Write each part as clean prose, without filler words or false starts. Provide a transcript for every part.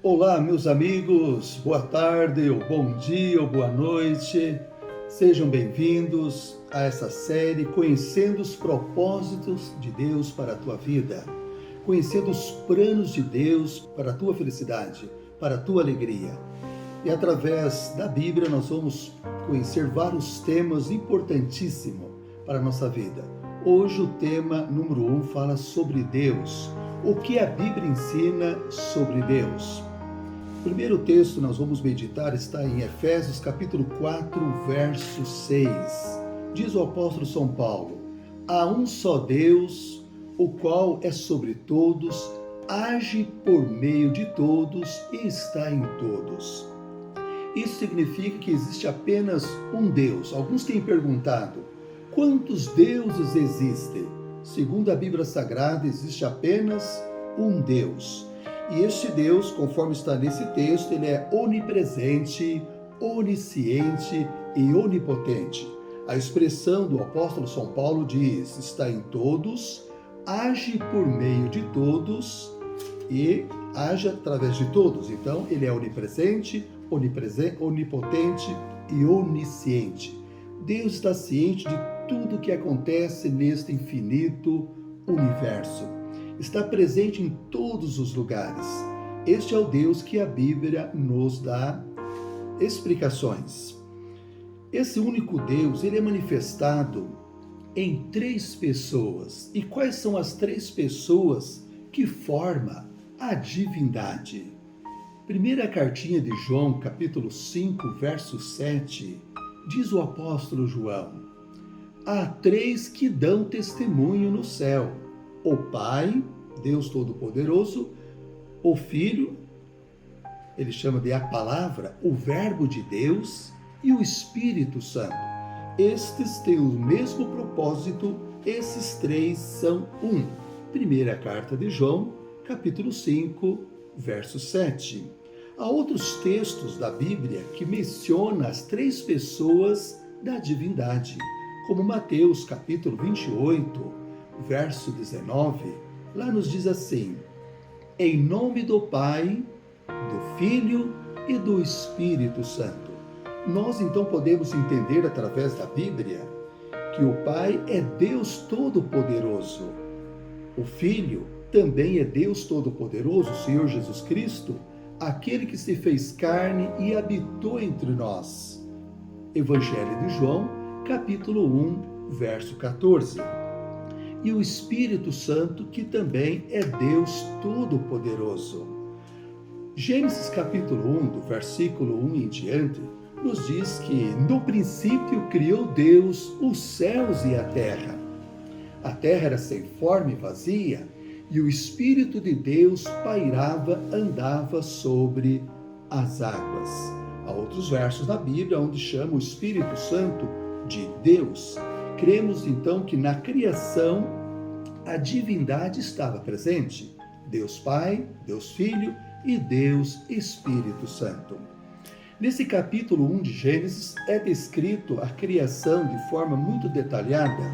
Olá, meus amigos, boa tarde, ou bom dia, ou boa noite. Sejam bem-vindos a essa série Conhecendo os Propósitos de Deus para a tua vida. Conhecendo os planos de Deus para a tua felicidade, para a tua alegria. E através da Bíblia nós vamos conhecer vários temas importantíssimos para a nossa vida. Hoje o tema número 1 fala sobre Deus. O que a Bíblia ensina sobre Deus? O primeiro texto que nós vamos meditar está em Efésios capítulo 4, verso 6. Diz o apóstolo São Paulo: há um só Deus, o qual é sobre todos, age por meio de todos e está em todos. Isso significa que existe apenas um Deus. Alguns têm perguntado: quantos deuses existem? Segundo a Bíblia Sagrada, existe apenas um Deus. E este Deus, conforme está nesse texto, ele é onipresente, onisciente e onipotente. A expressão do apóstolo São Paulo diz: está em todos, age por meio de todos e age através de todos. Então, ele é onipresente, onipotente e onisciente. Deus está ciente de tudo que acontece neste infinito universo. Está presente em todos os lugares. Este é o Deus que a Bíblia nos dá explicações. Esse único Deus, ele é manifestado em três pessoas. E quais são as três pessoas que formam a divindade? Primeira cartinha de João, capítulo 5, verso 7, diz o apóstolo João: há três que dão testemunho no céu: o Pai, Deus Todo-Poderoso, o Filho, ele chama de a Palavra, o Verbo de Deus, e o Espírito Santo. Estes têm o mesmo propósito, esses três são um. Primeira carta de João, capítulo 5, verso 7. Há outros textos da Bíblia que mencionam as três pessoas da divindade, como Mateus, capítulo 28, verso 19, lá nos diz assim: em nome do Pai, do Filho e do Espírito Santo. Nós então podemos entender através da Bíblia que o Pai é Deus Todo-Poderoso. O Filho também é Deus Todo-Poderoso, o Senhor Jesus Cristo, aquele que se fez carne e habitou entre nós. Evangelho de João, capítulo 1, verso 14. E o Espírito Santo, que também é Deus Todo-Poderoso. Gênesis capítulo 1, do versículo 1 em diante, nos diz que no princípio criou Deus os céus e a terra. A terra era sem forma e vazia, e o Espírito de Deus pairava, andava sobre as águas. Há outros versos na Bíblia onde chama o Espírito Santo de Deus. Cremos então que na criação a divindade estava presente. Deus Pai, Deus Filho e Deus Espírito Santo. Nesse capítulo 1 de Gênesis é descrito a criação de forma muito detalhada.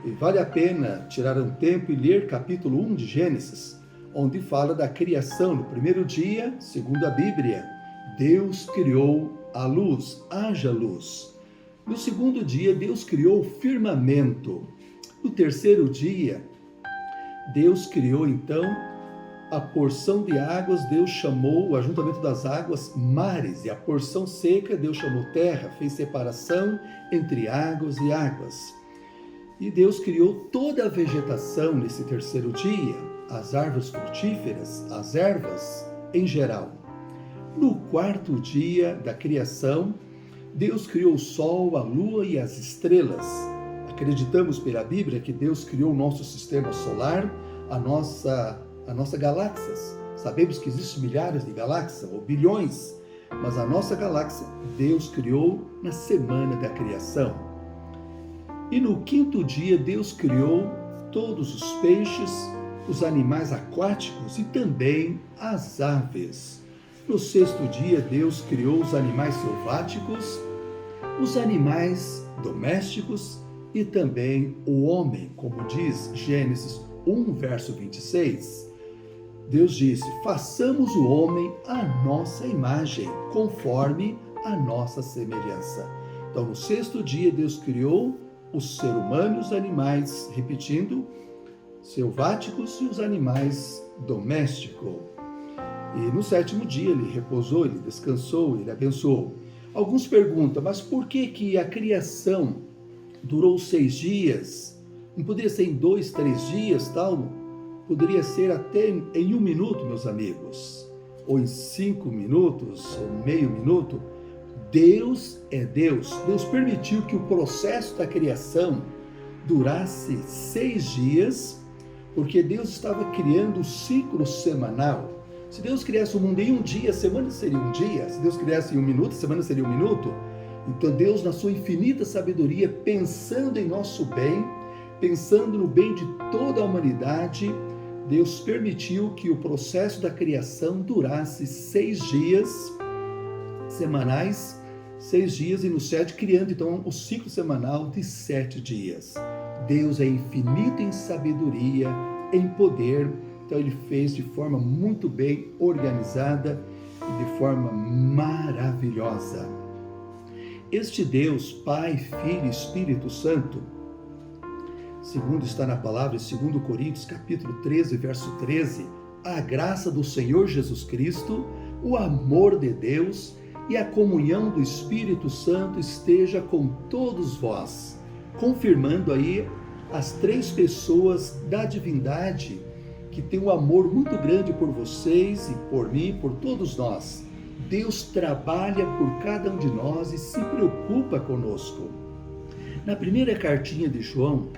E vale a pena tirar um tempo e ler capítulo 1 de Gênesis, onde fala da criação. No primeiro dia, segundo a Bíblia, Deus criou a luz, haja luz. No segundo dia, Deus criou o firmamento. No terceiro dia, Deus criou então a porção de águas, Deus chamou o ajuntamento das águas mares, e a porção seca Deus chamou terra, fez separação entre águas e águas. E Deus criou toda a vegetação nesse terceiro dia, as árvores frutíferas, as ervas em geral. No quarto dia da criação, Deus criou o sol, a lua e as estrelas. Acreditamos pela Bíblia que Deus criou o nosso sistema solar, a nossa galáxia. Sabemos que existem milhares de galáxias, ou bilhões, mas a nossa galáxia Deus criou na semana da criação. E no quinto dia Deus criou todos os peixes, os animais aquáticos e também as aves. No sexto dia, Deus criou os animais selváticos, os animais domésticos e também o homem, como diz Gênesis 1, verso 26. Deus disse: façamos o homem à nossa imagem, conforme a nossa semelhança. Então, no sexto dia, Deus criou o ser humano e os animais, repetindo, selváticos e os animais domésticos. E no sétimo dia ele repousou, ele descansou, ele abençoou. Alguns perguntam, mas por que a criação durou 6 dias? Não poderia ser em 2, 3 dias, tal? Poderia ser até em 1 minuto, meus amigos, ou em 5 minutos, ou meio minuto. Deus é Deus. Deus permitiu que o processo da criação durasse 6 dias, porque Deus estava criando o ciclo semanal. Se Deus criasse o mundo em 1 dia, a semana seria 1 dia. Se Deus criasse em 1 minuto, a semana seria 1 minuto. Então Deus, na sua infinita sabedoria, pensando em nosso bem, pensando no bem de toda a humanidade, Deus permitiu que o processo da criação durasse 6 dias semanais, 6 dias, e no 7, criando então o ciclo semanal de 7 dias. Deus é infinito em sabedoria, em poder, então ele fez de forma muito bem organizada e de forma maravilhosa. Este Deus, Pai, Filho e Espírito Santo, segundo está na palavra, em 2 Coríntios, capítulo 13, verso 13, a graça do Senhor Jesus Cristo, o amor de Deus e a comunhão do Espírito Santo esteja com todos vós, confirmando aí as 3 pessoas da divindade que tem um amor muito grande por vocês e por mim, por todos nós. Deus trabalha por cada um de nós e se preocupa conosco. Na primeira cartinha de João,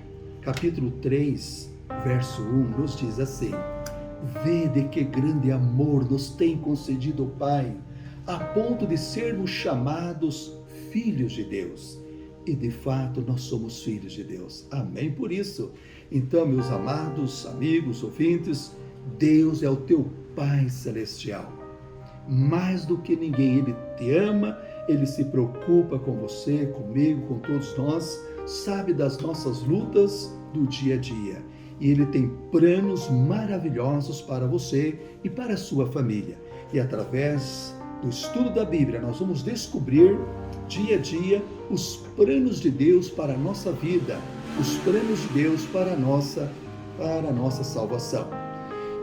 capítulo 3, verso 1, nos diz assim: vede que grande amor nos tem concedido o Pai, a ponto de sermos chamados filhos de Deus. E de fato nós somos filhos de Deus. Amém por isso. Então, meus amados amigos, ouvintes, Deus é o teu Pai Celestial. Mais do que ninguém, Ele te ama, Ele se preocupa com você, comigo, com todos nós, sabe das nossas lutas do dia a dia. E Ele tem planos maravilhosos para você e para a sua família. E através do estudo da Bíblia, nós vamos descobrir dia a dia os planos de Deus para a nossa vida, os planos de Deus para a nossa salvação.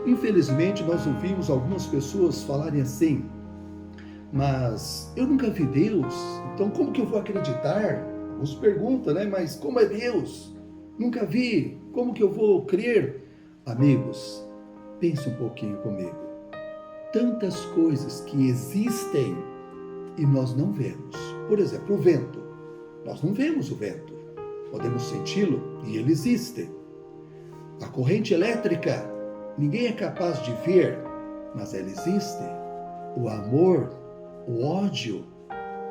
Infelizmente, nós ouvimos algumas pessoas falarem assim: mas eu nunca vi Deus, então como que eu vou acreditar? Nos pergunta, né? Mas como é Deus? Nunca vi, como que eu vou crer? Amigos, pense um pouquinho comigo. Tantas coisas que existem e nós não vemos. Por exemplo, o vento. Nós não vemos o vento. Podemos senti-lo e ele existe. A corrente elétrica, ninguém é capaz de ver, mas ela existe. O amor, o ódio,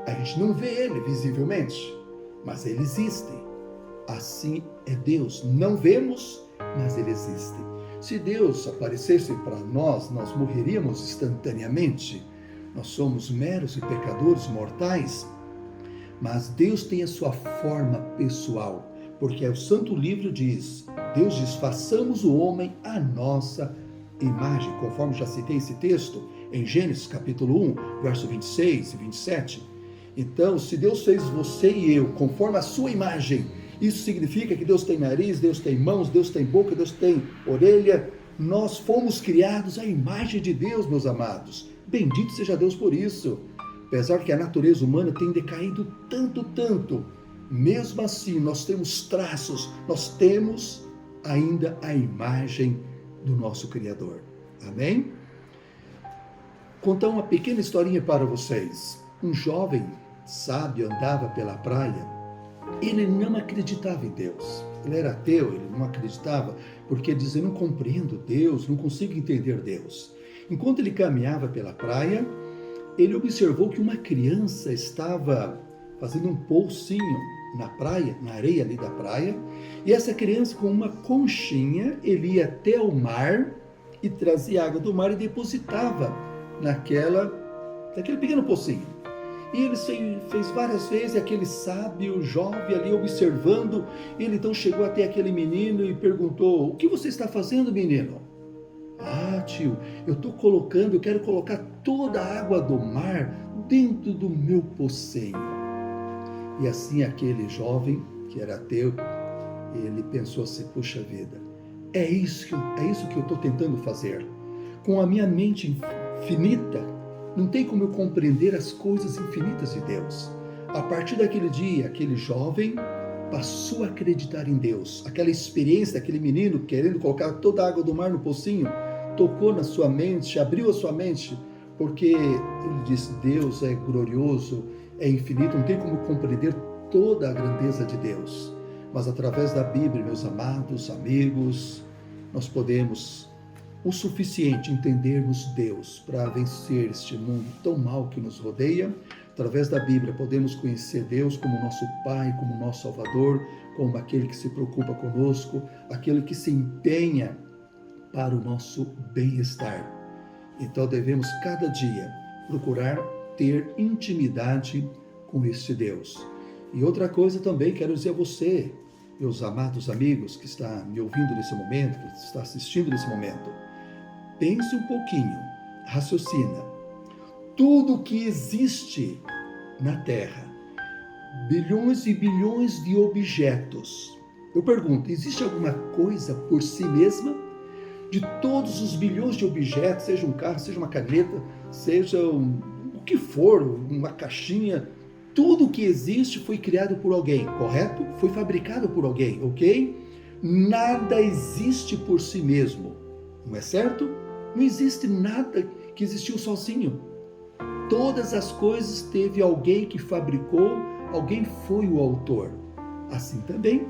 a gente não vê ele visivelmente, mas ele existe. Assim é Deus. Não vemos, mas ele existe. Se Deus aparecesse para nós, nós morreríamos instantaneamente. Nós somos meros e pecadores mortais. Mas Deus tem a sua forma pessoal, porque o Santo Livro diz, Deus diz, façamos o homem à nossa imagem, conforme já citei esse texto em Gênesis capítulo 1, verso 26 e 27. Então, se Deus fez você e eu conforme a sua imagem, isso significa que Deus tem nariz, Deus tem mãos, Deus tem boca, Deus tem orelha. Nós fomos criados à imagem de Deus, meus amados. Bendito seja Deus por isso. Apesar que a natureza humana tem decaído tanto, mesmo assim nós temos traços, nós temos ainda a imagem do nosso Criador. Amém? Contar uma pequena historinha para vocês. Um jovem sábio andava pela praia. Ele não acreditava em Deus. Ele era ateu, ele não acreditava, porque ele dizia, não compreendo Deus, não consigo entender Deus. Enquanto ele caminhava pela praia, ele observou que uma criança estava fazendo um pocinho na praia, na areia ali da praia, e essa criança com uma conchinha, ele ia até o mar e trazia água do mar e depositava naquele pequeno pocinho. E ele fez várias vezes, aquele sábio jovem ali observando, ele então chegou até aquele menino e perguntou, o que você está fazendo, menino? Ah, tio, eu quero colocar toda a água do mar dentro do meu pocinho. E assim aquele jovem, que era ateu, ele pensou assim, puxa vida, é isso que eu estou tentando fazer. Com a minha mente infinita, não tem como eu compreender as coisas infinitas de Deus. A partir daquele dia, aquele jovem passou a acreditar em Deus. Aquela experiência daquele menino querendo colocar toda a água do mar no pocinho, tocou na sua mente, abriu a sua mente, porque ele disse, Deus é glorioso, é infinito, não tem como compreender toda a grandeza de Deus. Mas através da Bíblia, meus amados amigos, nós podemos o suficiente entendermos Deus para vencer este mundo tão mal que nos rodeia. Através da Bíblia podemos conhecer Deus como nosso Pai, como nosso Salvador, como aquele que se preocupa conosco, aquele que se empenha para o nosso bem-estar. Então devemos cada dia procurar ter intimidade com este Deus. E outra coisa também quero dizer a você, meus amados amigos que está me ouvindo nesse momento, que está assistindo nesse momento, pense um pouquinho, raciocina. Tudo que existe na Terra, bilhões e bilhões de objetos. Eu pergunto, existe alguma coisa por si mesma? De todos os bilhões de objetos, seja um carro, seja uma caneta, seja o que for, uma caixinha, tudo que existe foi criado por alguém, correto? Foi fabricado por alguém, ok? Nada existe por si mesmo, não é certo? Não existe nada que existiu sozinho. Todas as coisas teve alguém que fabricou, alguém foi o autor. Assim também,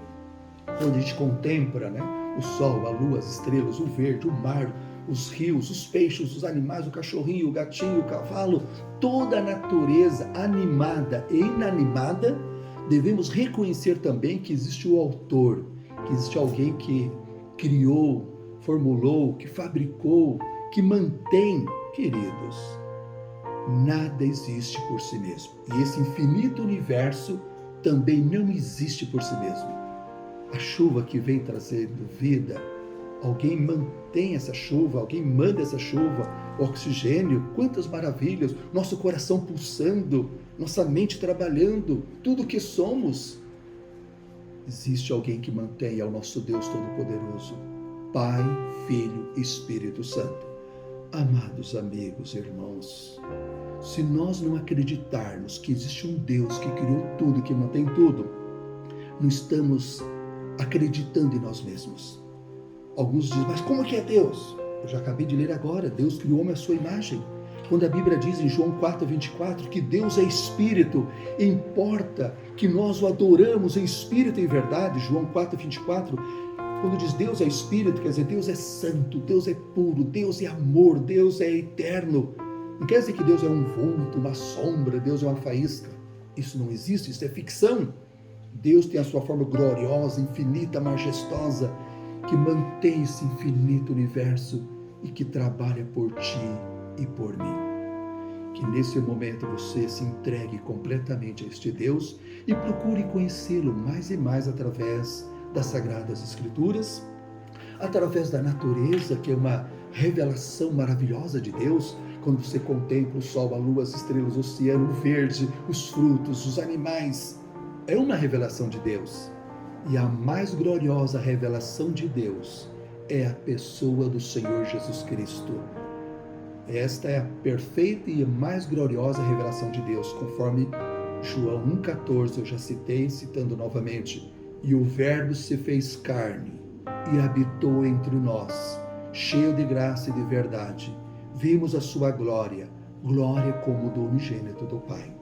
quando a gente contempla, o sol, a lua, as estrelas, o verde, o mar, os rios, os peixes, os animais, o cachorrinho, o gatinho, o cavalo, toda a natureza animada e inanimada, devemos reconhecer também que existe o autor, que existe alguém que criou, formulou, que fabricou, que mantém. Queridos, nada existe por si mesmo. E esse infinito universo também não existe por si mesmo. A chuva que vem trazendo vida, alguém mantém essa chuva, alguém manda essa chuva, oxigênio, quantas maravilhas, nosso coração pulsando, nossa mente trabalhando, tudo que somos. Existe alguém que mantém, é o nosso Deus Todo-Poderoso, Pai, Filho e Espírito Santo. Amados amigos, irmãos, se nós não acreditarmos que existe um Deus que criou tudo, que mantém tudo, não estamos acreditando em nós mesmos. Alguns dizem, mas como que é Deus? Eu já acabei de ler agora, Deus criou o homem à sua imagem. Quando a Bíblia diz em João 4:24 que Deus é Espírito, importa que nós o adoramos em Espírito e em verdade, João 4:24, quando diz Deus é Espírito, quer dizer, Deus é santo, Deus é puro, Deus é amor, Deus é eterno. Não quer dizer que Deus é um vulto, uma sombra, Deus é uma faísca. Isso não existe, isso é ficção. Deus tem a sua forma gloriosa, infinita, majestosa, que mantém esse infinito universo e que trabalha por ti e por mim. Que nesse momento você se entregue completamente a este Deus e procure conhecê-lo mais e mais através das Sagradas Escrituras, através da natureza, que é uma revelação maravilhosa de Deus, quando você contempla o sol, a lua, as estrelas, o oceano, o verde, os frutos, os animais, é uma revelação de Deus. E a mais gloriosa revelação de Deus é a pessoa do Senhor Jesus Cristo. Esta é a perfeita e mais gloriosa revelação de Deus, conforme João 1,14, eu já citei, citando novamente. E o Verbo se fez carne e habitou entre nós, cheio de graça e de verdade. Vimos a sua glória, glória como do unigênito do Pai.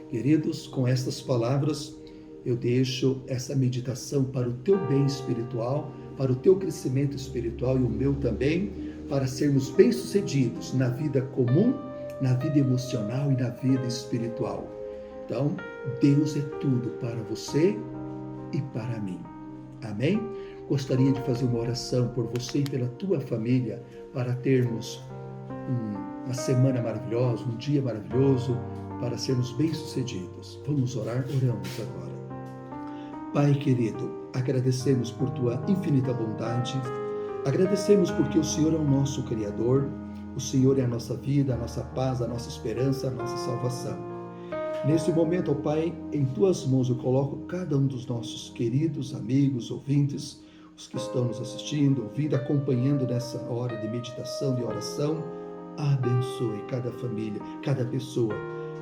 Queridos, com estas palavras, eu deixo essa meditação para o teu bem espiritual, para o teu crescimento espiritual e o meu também, para sermos bem-sucedidos na vida comum, na vida emocional e na vida espiritual. Então, Deus é tudo para você e para mim. Amém? Gostaria de fazer uma oração por você e pela tua família, para termos uma semana maravilhosa, um dia maravilhoso, para sermos bem-sucedidos. Vamos orar? Oramos agora. Pai querido, agradecemos por tua infinita bondade, Agradecemos porque o Senhor é o nosso Criador, o Senhor é a nossa vida, a nossa paz, a nossa esperança, a nossa salvação. Nesse momento, ó Pai, em Tuas mãos eu coloco cada um dos nossos queridos amigos, ouvintes, os que estão nos assistindo, ouvindo, acompanhando nessa hora de meditação, de oração. Abençoe cada família, cada pessoa,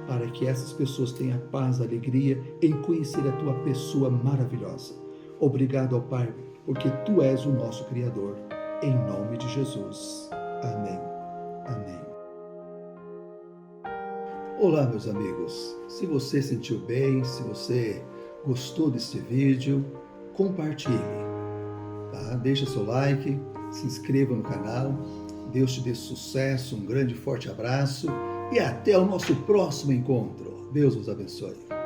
para que essas pessoas tenham paz, alegria em conhecer a Tua pessoa maravilhosa. Obrigado, ó Pai, porque Tu és o nosso Criador. Em nome de Jesus. Amém. Amém. Olá, meus amigos. Se você sentiu bem, se você gostou desse vídeo, compartilhe. Tá? Deixa seu like, se inscreva no canal. Deus te dê sucesso, um grande e forte abraço e até o nosso próximo encontro. Deus os abençoe.